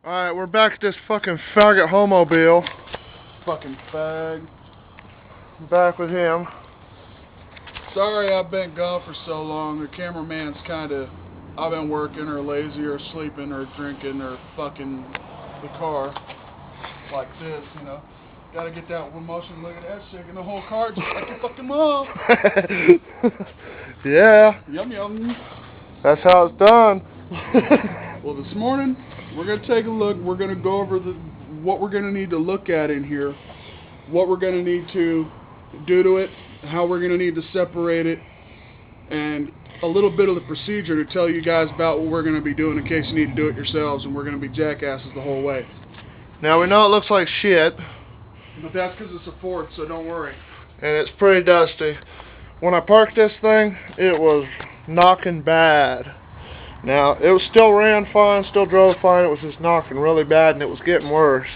Alright, we're back at this fucking faggot homobile. Fucking fag. Back with him. Sorry I've been gone for so long. The cameraman's I've been working or lazy or sleeping or drinking or fucking the car. Like this, you know. Gotta get that one motion. Look at that, shaking the whole car just like your fucking mom. Yeah. Yum yum. That's how it's done. Well, this morning we're gonna take a look. We're gonna go over what we're gonna need to look at in here, what we're gonna need to do to it, how we're gonna need to separate it, and a little bit of the procedure to tell you guys about what we're gonna be doing in case you need to do it yourselves, and we're gonna be jackasses the whole way. Now we know it looks like shit, but that's because it's a Ford, so don't worry. And it's pretty dusty. When I parked this thing, it was knocking bad. Now, it was still ran fine, still drove fine, it was just knocking really bad, and it was getting worse.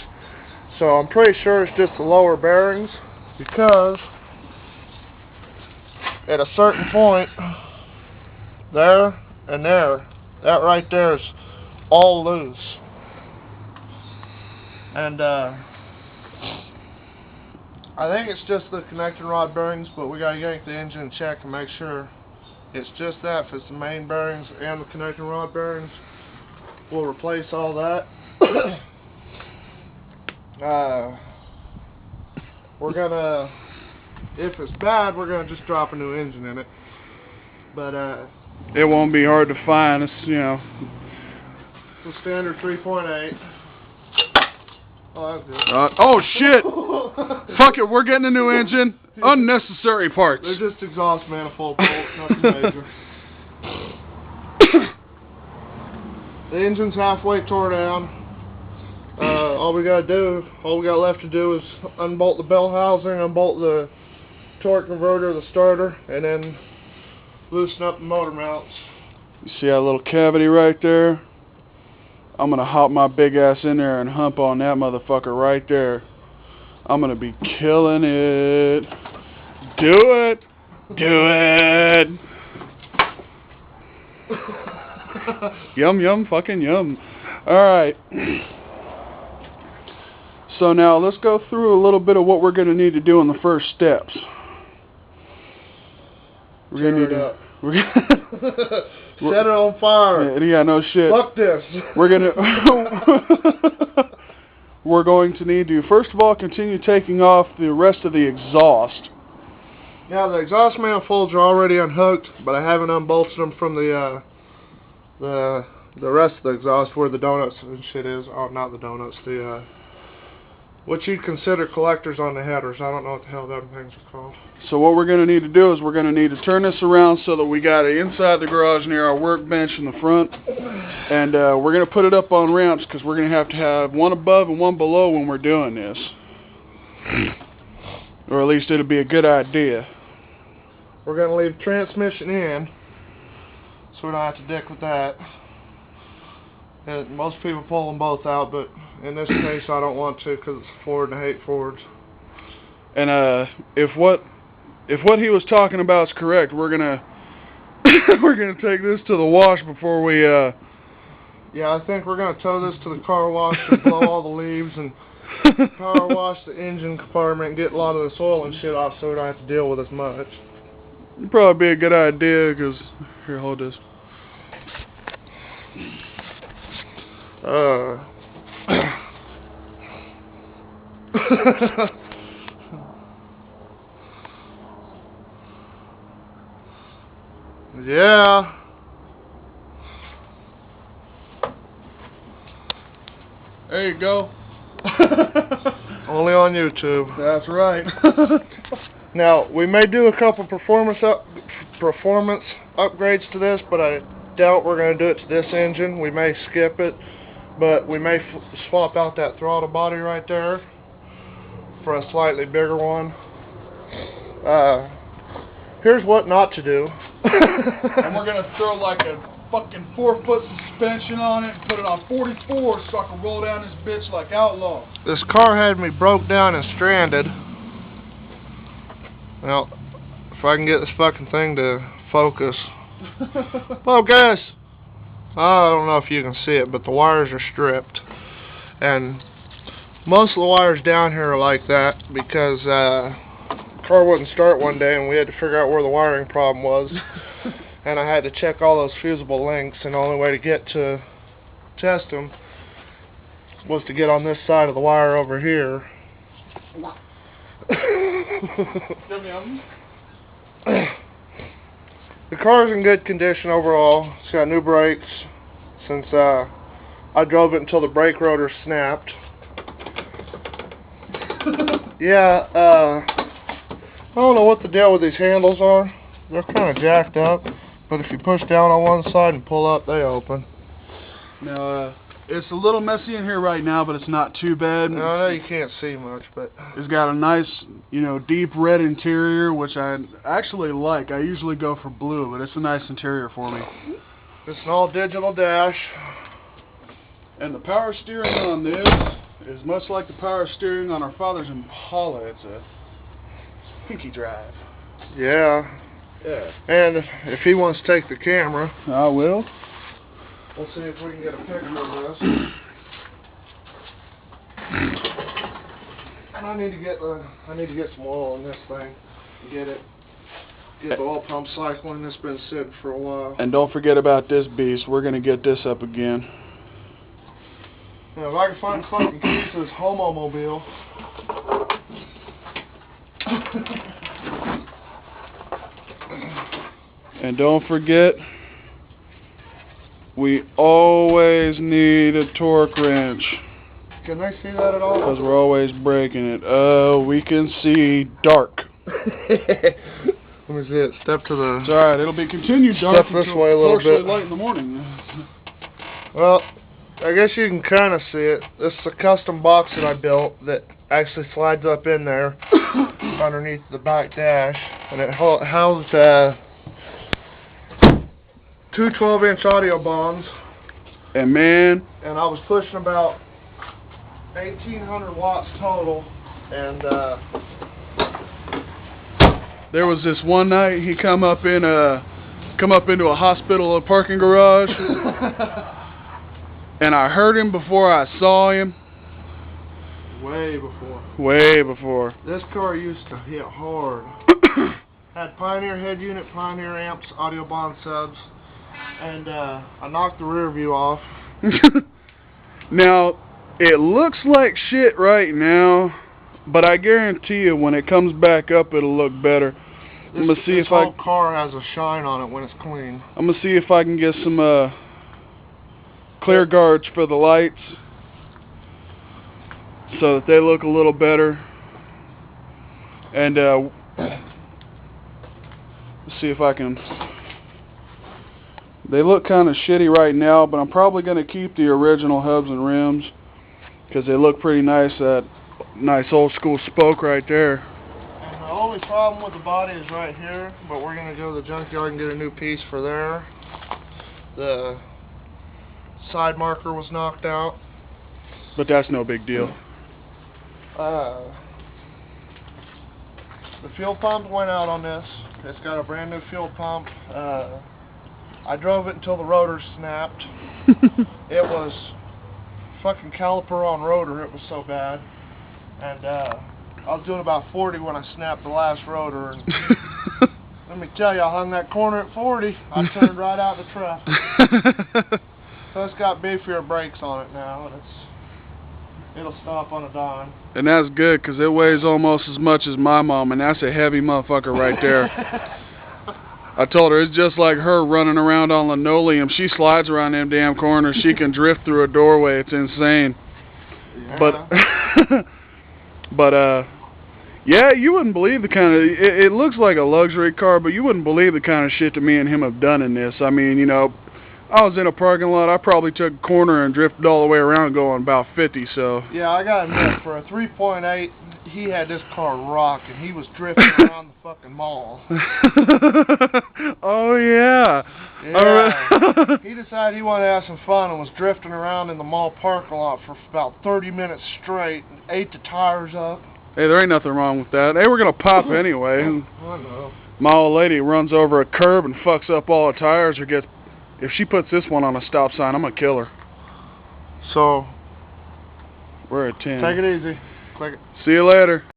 So I'm pretty sure it's just the lower bearings, because at a certain point, there and there, that right there is all loose. And I think it's just the connecting rod bearings, but we gotta yank the engine and check and make sure it's just that. If it's the main bearings and the connecting rod bearings, we'll replace all that. We're gonna, if it's bad, we're gonna just drop a new engine in it. But it won't be hard to find. It's, you know, it's a standard 3.8. Oh, that's good. Oh shit! Fuck it, we're getting a new engine. Unnecessary parts. They're just exhaust manifold bolts, nothing major. The engine's halfway tore down. All we got left to do is unbolt the bell housing, unbolt the torque converter, the starter, and then loosen up the motor mounts. You see that little cavity right there? I'm gonna hop my big ass in there and hump on that motherfucker right there. I'm gonna be killing it. Do it. Do it. Yum yum fucking yum. Alright. So now let's go through a little bit of what we're gonna need to do in the first steps. We're gonna need to set it on fire. Yeah, no shit. Fuck this. We're going to need to first of all continue taking off the rest of the exhaust. Now the exhaust manifolds are already unhooked, but I haven't unbolted them from the rest of the exhaust where the donuts and shit is. Oh, not the donuts. The what you'd consider collectors on the headers. I don't know what the hell them things are called. So what we're going to need to do is we're going to need to turn this around so that we got it inside the garage near our workbench in the front. And we're going to put it up on ramps because we're going to have one above and one below when we're doing this. Or at least it'll be a good idea. We're going to leave transmission in so we don't have to dick with that. And most people pull them both out, but in this case I don't want to because it's a Ford and I hate Fords. And if what he was talking about is correct, we're gonna take this to the wash before we Yeah, I think we're gonna tow this to the car wash and blow all the leaves and power wash the engine compartment and get a lot of this oil and shit off so we don't have to deal with as much. It'd probably be a good idea because here, hold this. Yeah. There you go. Only on YouTube. That's right. Now, we may do a couple performance upgrades to this, but I doubt we're going to do it to this engine. We may skip it, but we may swap out that throttle body right there for a slightly bigger one. Here's what not to do. And we're going to throw like a fucking 4-foot suspension on it and put it on 44 so I can roll down this bitch like Outlaw. This car had me broke down and stranded. Well, if I can get this fucking thing to focus. Focus! I don't know if you can see it, but the wires are stripped. And most of the wires down here are like that because the car wouldn't start one day and we had to figure out where the wiring problem was. And I had to check all those fusible links, and the only way to get to test them was to get on this side of the wire over here. The car's in good condition overall. It's got new brakes since I drove it until the brake rotor snapped. Yeah, I don't know what the deal with these handles are. They're kind of jacked up, but if you push down on one side and pull up, they open. Now, it's a little messy in here right now, but it's not too bad. No, I know you can't see much, but it's got a nice, deep red interior, which I actually like. I usually go for blue, but it's a nice interior for me. It's an all-digital dash. And the power steering on this is much like the power steering on our father's Impala. It's a pinky drive. Yeah. Yeah. And if he wants to take the camera, I will. We'll see if we can get a picture of this. And I need to get some oil in this thing. Get the oil pump cycling. It's been sitting for a while. And don't forget about this beast. We're gonna get this up again. Now, if I can find fucking keys to this homo-mobile. And don't forget, we always need a torque wrench. Can they see that at all? Because we're always breaking it. Oh, we can see dark. Let me see it. Step to the... It's alright, it'll be continued dark Step this way a little bit. Light in the morning. Well, I guess you can kind of see it. This is a custom box that I built that actually slides up in there underneath the back dash. And it housed two 12-inch audio bonds. And man... And I was pushing about 1,800 watts total. And there was this one night he come up into a hospital parking garage. And I heard him before I saw him. Way before. Way before. This car used to hit hard. Had Pioneer head unit, Pioneer amps, audio bond subs, and I knocked the rear view off. Now, it looks like shit right now, but I guarantee you when it comes back up, it'll look better. I'm gonna see if this whole car has a shine on it when it's clean. I'm gonna see if I can get some clear guards for the lights so that they look a little better. And see if I can... They look kind of shitty right now, but I'm probably going to keep the original hubs and rims because they look pretty nice. That nice old school spoke right there. And the only problem with the body is right here, but we're going to go to the junkyard and get a new piece for there. The side marker was knocked out. But that's no big deal. The fuel pump went out on this. It's got a brand new fuel pump. I drove it until the rotor snapped. It was fucking caliper on rotor. It was so bad. And I was doing about 40 when I snapped the last rotor. And let me tell you, I hung that corner at 40. I turned right out the traffic. So it's got beefier brakes on it now, and it'll stop on a dime. And that's good, because it weighs almost as much as my mom, and that's a heavy motherfucker right there. I told her it's just like her running around on linoleum. She slides around them damn corners. She can drift through a doorway. It's insane. Yeah. But yeah, you wouldn't believe the kind of... It looks like a luxury car, but you wouldn't believe the kind of shit that me and him have done in this. I mean, I was in a parking lot. I probably took a corner and drifted all the way around going about 50, so... Yeah, I gotta admit, for a 3.8, he had this car rocking. He was drifting around the fucking mall. Oh, yeah. Yeah. He decided he wanted to have some fun and was drifting around in the mall parking lot for about 30 minutes straight and ate the tires up. Hey, there ain't nothing wrong with that. They were going to pop anyway. I know. My old lady runs over a curb and fucks up all the tires or gets... If she puts this one on a stop sign, I'm going to kill her. So, We're at 10. Take it easy. Click it. See you later.